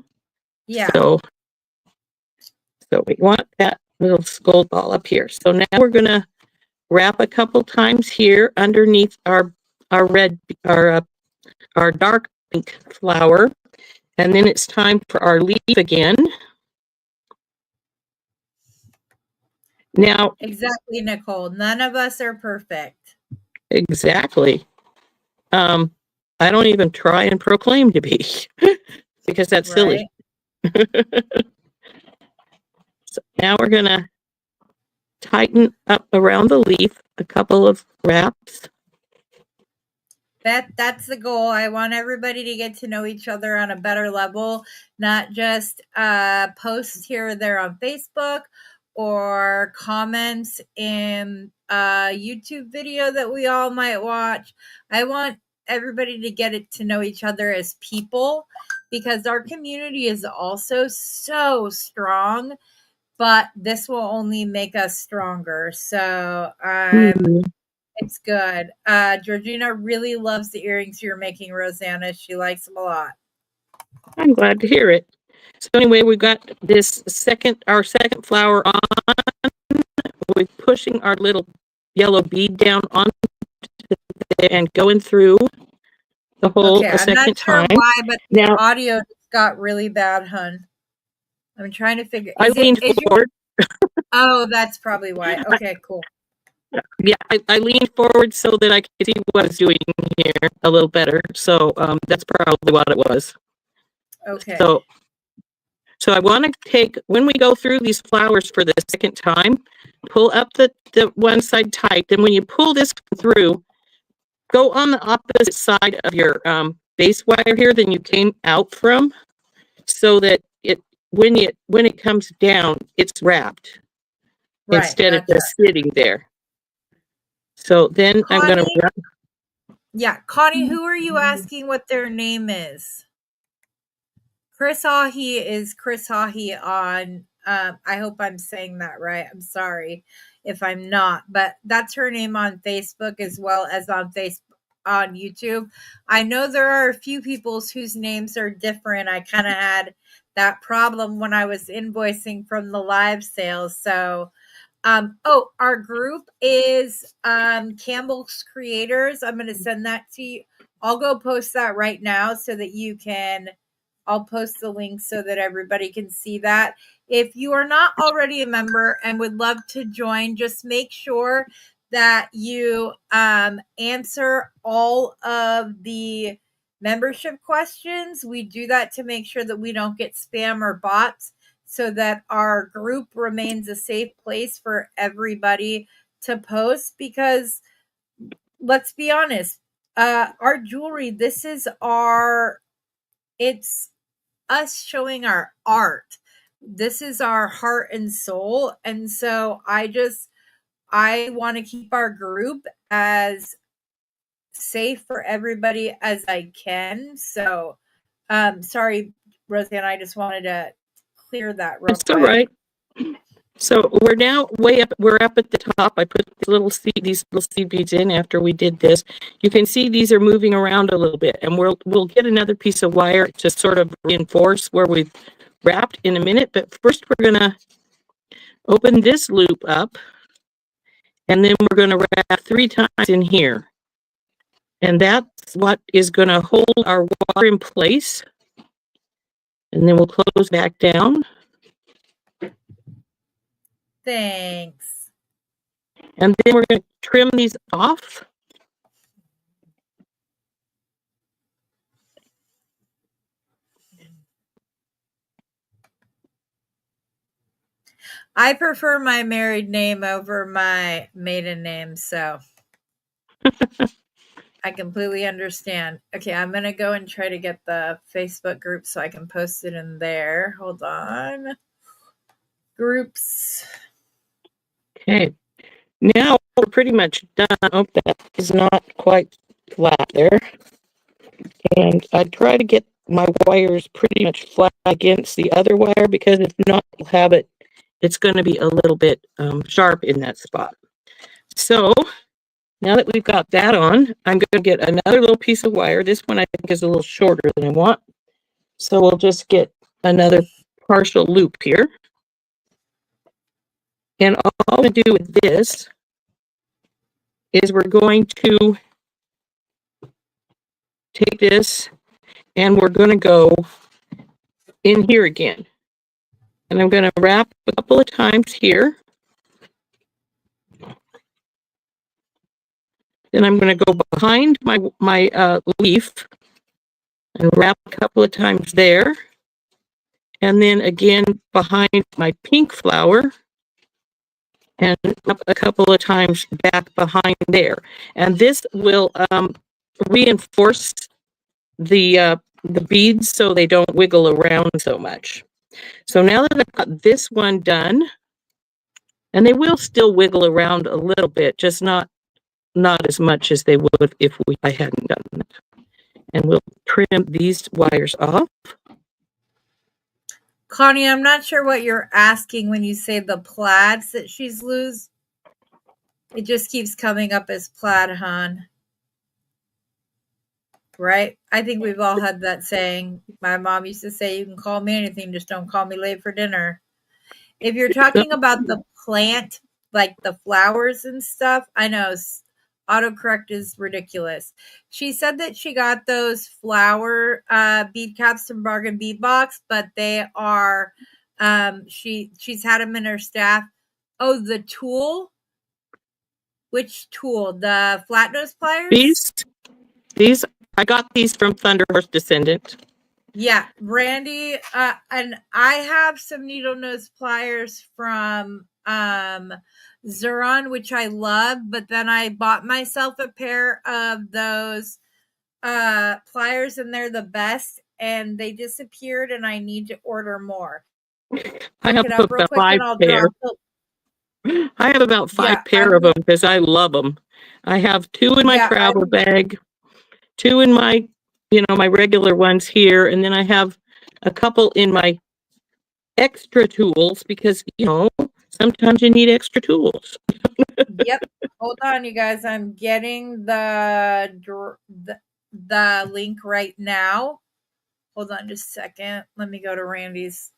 Yeah. So we want that little gold ball up here. So now we're going to wrap a couple times here underneath our dark pink flower. And then it's time for our leaf again. Now, Exactly, Nicole. None of us are perfect. exactly. I don't even try and proclaim to be because that's silly. Right? So now we're going to tighten up around the leaf a couple of wraps. That's the goal. I want everybody to get to know each other on a better level, not just posts here or there on Facebook or comments in a YouTube video that we all might watch. I want everybody to get it to know each other as people, because our community is also so strong, but this will only make us stronger. So it's good. Georgina really loves the earrings you're making, Rosanna. She likes them a lot. I'm glad to hear it. So anyway, we got our second flower on. We're pushing our little yellow bead down on and going through the hole Okay, a I'm not second sure time. why, but the Now, audio just got really bad, hun. I'm trying to figure. I leaned Is your? forward. Oh, that's probably why. Okay, cool. Yeah, I leaned forward so that I could see what I was doing here a little better. So that's probably what it was. Okay. So I want to take, when we go through these flowers for the second time, pull up the one side tight. Then when you pull this through, go on the opposite side of your base wire here than you came out from, so that when it comes down, it's wrapped Right. instead of Gotcha. just sitting there. So then I'm going to Connie. Yeah, Connie. Who are you asking what their name is? Chris Hahi is Chris Hahi on. I hope I'm saying that right. I'm sorry if I'm not, but that's her name on Facebook as well as on YouTube. I know there are a few people's whose names are different. I kind of had that problem when I was invoicing from the live sales. So our group is Campbell's Creators. I'm going to send that to you. I'll go post that right now so that you can. I'll post the link so that everybody can see that. If you are not already a member and would love to join, just make sure that you answer all of the membership questions. We do that to make sure that we don't get spam or bots, so that our group remains a safe place for everybody to post. Because let's be honest, our jewelry, it's us showing our art. This is our heart and soul. And so I want to keep our group as safe for everybody as I can. So sorry, Roseanne, I just wanted to clear that real It's all quick. right. So we're now we're up at the top. I put these little seed beads in after we did this. You can see these are moving around a little bit, and we'll get another piece of wire to sort of reinforce where we've wrapped in a minute. But first we're gonna open this loop up, and then we're gonna wrap 3 times in here. And that's what is gonna hold our wire in place. And then we'll close back down. Thanks. And then we're going to trim these off. I prefer my married name over my maiden name, so I completely understand. Okay, I'm going to go and try to get the Facebook group so I can post it in there. Hold on. Groups. Okay. Now we're pretty much done. Oh, that is not quite flat there. And I try to get my wires pretty much flat against the other wire, because if not, you'll have it's going to be a little bit sharp in that spot. So now that we've got that on, I'm going to get another little piece of wire. This one I think is a little shorter than I want. So we'll just get another partial loop here. And all we do with this is we're going to take this and we're going to go in here again. And I'm going to wrap a couple of times here. Then I'm going to go behind my leaf and wrap a couple of times there. And then again behind my pink flower and up a couple of times back behind there. And this will reinforce the beads so they don't wiggle around so much. So now that I've got this one done, and they will still wiggle around a little bit, just not as much as they would if I hadn't done that. And we'll trim these wires off. Connie, I'm not sure what you're asking when you say the plaids that she's loose. It just keeps coming up as plaid, hon. Right? I think we've all had that saying. My mom used to say, you can call me anything, just don't call me late for dinner. If you're talking about the plant, like the flowers and stuff, I know autocorrect is ridiculous. She said that she got those flower bead caps from Bargain Bead Box, but they are she's had them in her staff. Oh, the tool? Which tool? The flat nose pliers? These I got these from Thunder Horse Descendant. Yeah, Randy, and I have some needle nose pliers from Zuron, which I love, but then I bought myself a pair of those pliers and they're the best, and they disappeared and I need to order more. I Look have it up real about quick 5 and I'll pair. drop. I have about 5 Yeah, pair of them because I love them. I have 2 in my travel bag, 2 in my, my regular ones here, and then I have a couple in my extra tools because, sometimes you need extra tools. Yep. Hold on, you guys. I'm getting the link right now. Hold on just a second. Let me go to Randy's.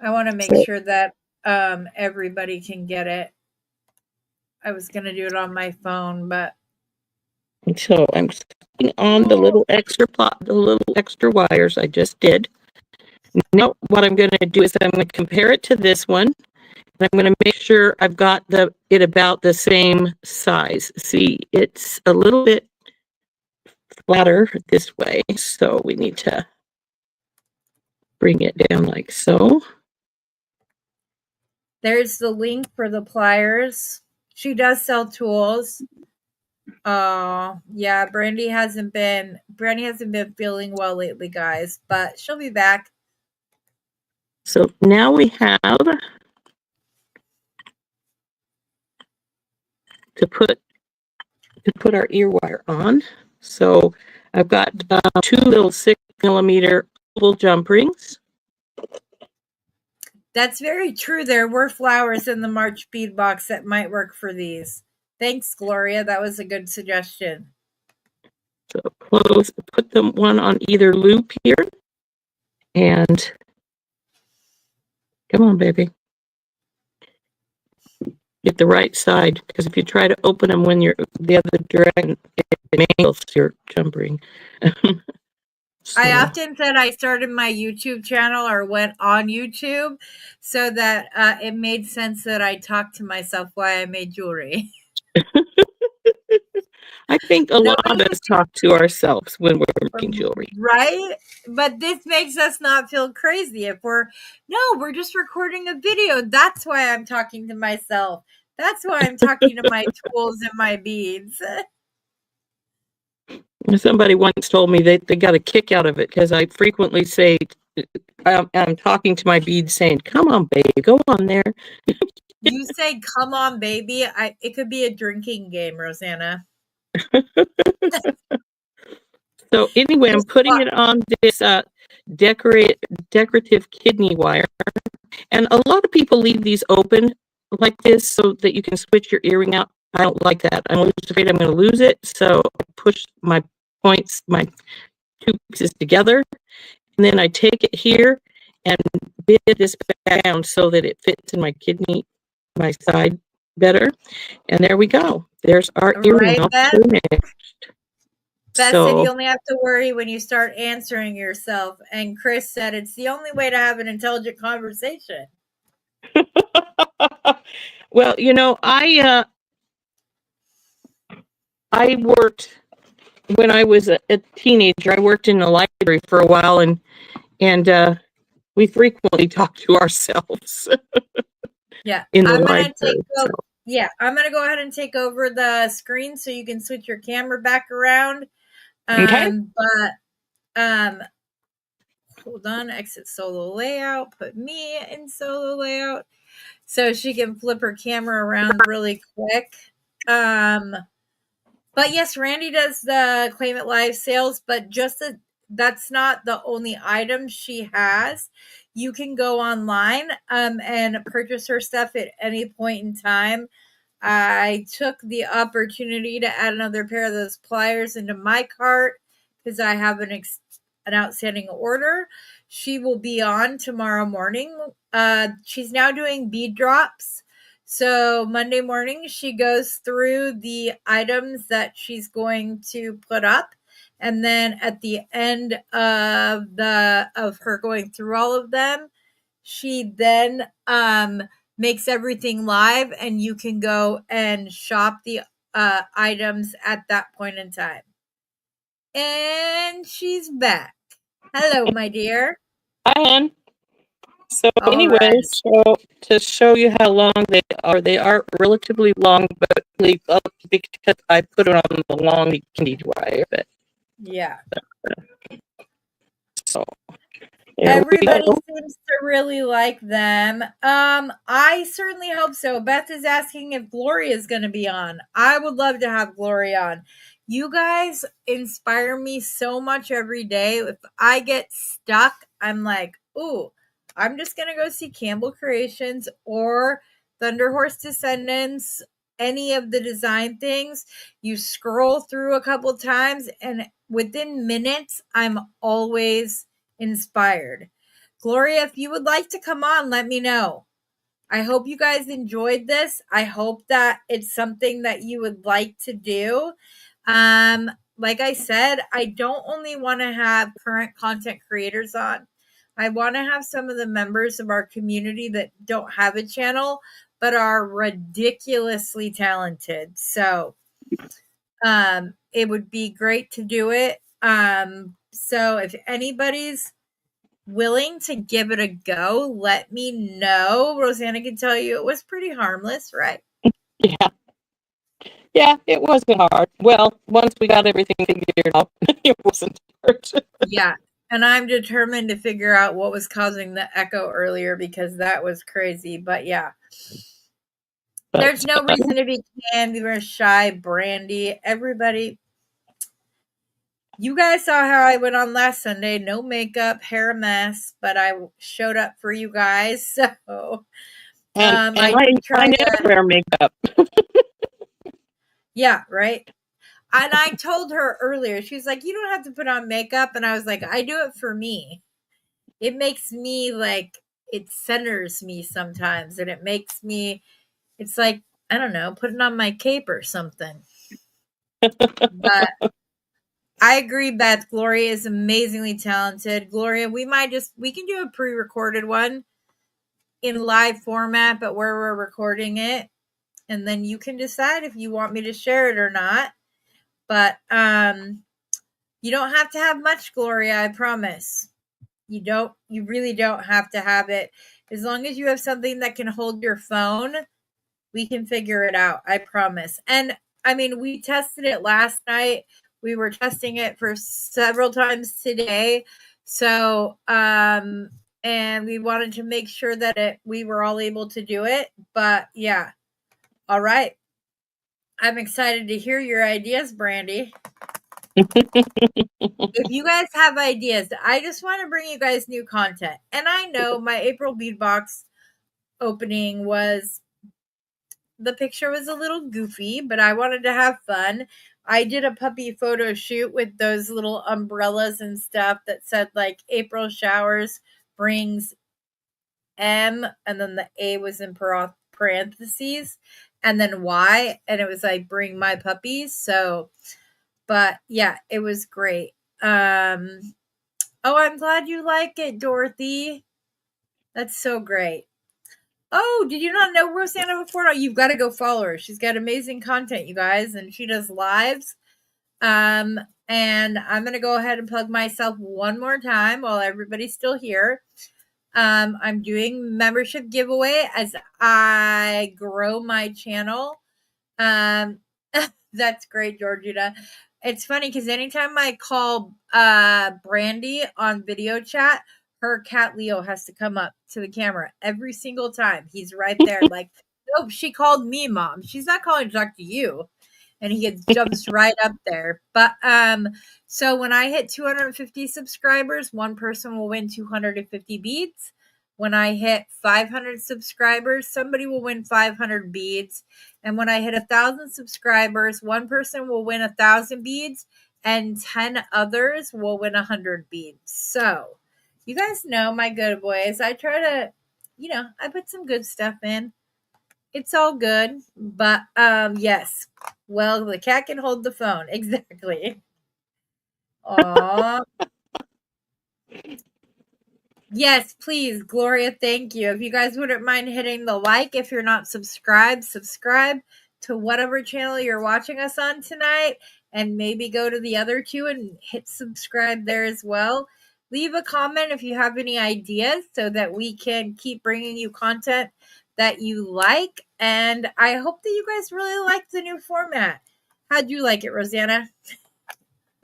I want to make sure that everybody can get it. I was going to do it on my phone, but. So I'm sticking on the little extra wires I just did. Now what I'm going to do is I'm going to compare it to this one. And I'm going to make sure I've got it about the same size. See, it's a little bit flatter this way, so we need to bring it down like so. There's the link for the pliers. She does sell tools. Yeah, Brandy hasn't been feeling well lately, guys, but she'll be back. So now we have to put our ear wire on. So I've got 2 little 6mm oval jump rings. That's very true. There were flowers in the March bead box that might work for these. Thanks, Gloria. That was a good suggestion. So put them one on either loop here. And come on, baby. Get the right side, because if you try to open them when you're the other direction, it mangles your jump ring. So. I often said I started my YouTube channel or went on YouTube so that it made sense that I talked to myself while I made jewelry. I think a lot of us talk to ourselves when we're making jewelry. Right? But this makes us not feel crazy if we're just recording a video. That's why I'm talking to myself. That's why I'm talking to my tools and my beads. Somebody once told me they got a kick out of it because I frequently say, I'm talking to my beads saying, come on, baby, go on there. You say, come on, baby. It could be a drinking game, Rosanna. So anyway, I'm putting it on this decorative kidney wire. And a lot of people leave these open like this so that you can switch your earring out. I don't like that. I'm always afraid I'm going to lose it. So I push my points, my 2 pieces together. And then I take it here and bid this back down so that it fits in my kidney, my side better. And there we go. There's our earring. Right, Beth said So you only have to worry when you start answering yourself. And Chris said it's the only way to have an intelligent conversation. well, I worked when I was a teenager. I worked in the library for a while, and we frequently talked to ourselves Yeah. in the I'm gonna take library. So. I'm gonna go ahead and take over the screen so you can switch your camera back around. Okay. But hold on, exit solo layout, put me in solo layout so she can flip her camera around really quick. But yes, Randy does the Claim It Live sales, but that's not the only item she has. You can go online and purchase her stuff at any point in time. I took the opportunity to add another pair of those pliers into my cart because I have an outstanding order. She will be on tomorrow morning. She's now doing bead drops. So Monday morning, she goes through the items that she's going to put up. And then at the end of her going through all of them, she then makes everything live, and you can go and shop the items at that point in time. And she's back. Hello, my dear. Hi, Ann. So All anyway, right. so to show you how long they are relatively long, but because I put it on the long candy dry of it. Yeah. So there we Everybody go. seems to really like them. I certainly hope so. Beth is asking if Gloria is going to be on. I would love to have Gloria on. You guys inspire me so much every day. If I get stuck, I'm like, ooh, I'm just going to go see Campbell Creations or Thunder Horse Descendants, any of the design things. You scroll through a couple times, and within minutes, I'm always inspired. Gloria, if you would like to come on, let me know. I hope you guys enjoyed this. I hope that it's something that you would like to do. Um, like I said, I don't only want to have current content creators on. I want to have some of the members of our community that don't have a channel but are ridiculously talented. So, it would be great to do it. So if anybody's willing to give it a go, let me know. Rosanna can tell you it was pretty harmless, right? Yeah, yeah, it wasn't hard. Well, once we got everything figured out, it wasn't hard. Yeah. And I'm determined to figure out what was causing the echo earlier because that was crazy. But yeah, there's But no reason to be candy or shy, Brandy. Everybody, you guys saw how I went on last Sunday. No makeup, hair a mess, but I showed up for you guys. So and I did I try never to, wear makeup. yeah, right. And I told her earlier, she was like, "You don't have to put on makeup." And I was like, "I do it for me. It makes me like, it centers me sometimes. And it makes me, it's like, I don't know, putting on my cape or something." But I agree, Beth. Gloria is amazingly talented. Gloria, we can do a pre recorded one in live format, but where we're recording it. And then you can decide if you want me to share it or not. But you don't have to have much, Gloria, I promise. You really don't have to have it. As long as you have something that can hold your phone, we can figure it out, I promise. And I mean, we tested it last night. We were testing it for several times today. So, and we wanted to make sure that we were all able to do it. But yeah. All right. I'm excited to hear your ideas, Brandy. If you guys have ideas, I just want to bring you guys new content. And I know my April Beadbox opening was, the picture was a little goofy, but I wanted to have fun. I did a puppy photo shoot with those little umbrellas and stuff that said like April showers brings M, and then the A was in parentheses, and then Y, and it was like bring my puppies. So But yeah, it was great. Oh, I'm glad you like it, Dorothy. That's so great. Oh, did you not know Rosanna before? No, you've got to go follow her. She's got amazing content, you guys, and she does lives. Um, and I'm gonna go ahead and plug myself one more time while everybody's still here. I'm doing membership giveaway as I grow my channel. Um, that's great, Georgina. It's funny because anytime I call Brandy on video chat, her cat Leo has to come up to the camera every single time. He's right there, like, nope, she called me mom. She's not calling to talk to you. And he jumps right up there. But so when I hit 250 subscribers, one person will win 250 beads. When I hit 500 subscribers, somebody will win 500 beads. And when I hit 1,000 subscribers, one person will win 1,000 beads and 10 others will win 100 beads. So you guys know my good boys. I try to, I put some good stuff in. It's all good. But yes. Well, the cat can hold the phone. Exactly. Aw. Yes, please, Gloria, thank you. If you guys wouldn't mind hitting the like, if you're not subscribed, subscribe to whatever channel you're watching us on tonight, and maybe go to the other two and hit subscribe there as well. Leave a comment if you have any ideas so that we can keep bringing you content that you like. And I hope that you guys really like the new format. How'd you like it, Rosanna?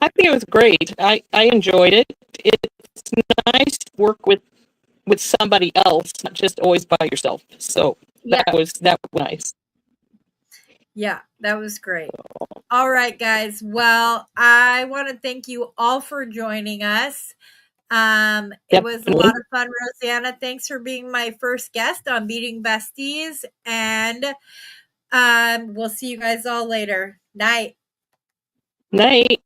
I think it was great. I enjoyed it. It's nice to work with somebody else, not just always by yourself. So Yeah. that was nice. Yeah, that was great. All right, guys. Well, I want to thank you all for joining us. It was a Definitely. lot of fun, Rosanna. Thanks for being my first guest on Beading Besties. And we'll see you guys all later. Night. Night.